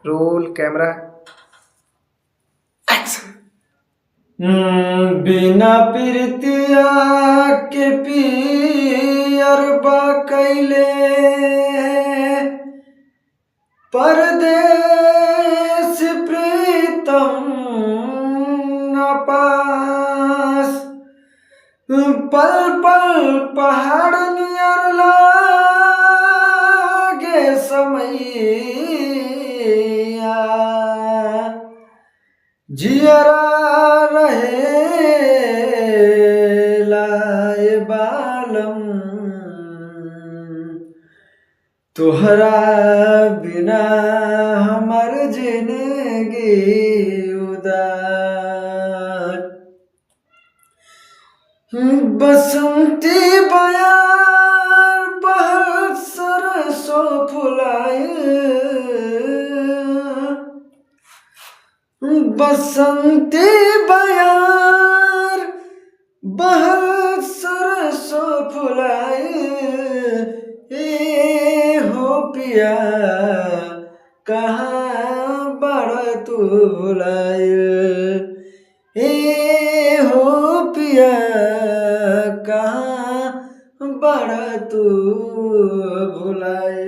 Roll camera action. बिना प्रीतिया के पियरबा कैले परदेस प्रीतम न पास। पल पल पहाड़ नियर लागे समैया जियरा रहे लाए बालम तोहरा बिना हमर जिंदगी उदार। बसंती बयार बहर सरसों फुलाए बसंती बयार बहर सरसों फुलाए हो पिया कहाँ बड़ा तू भुलाए हो पिया कहाँ बड़ा तू भुलाए।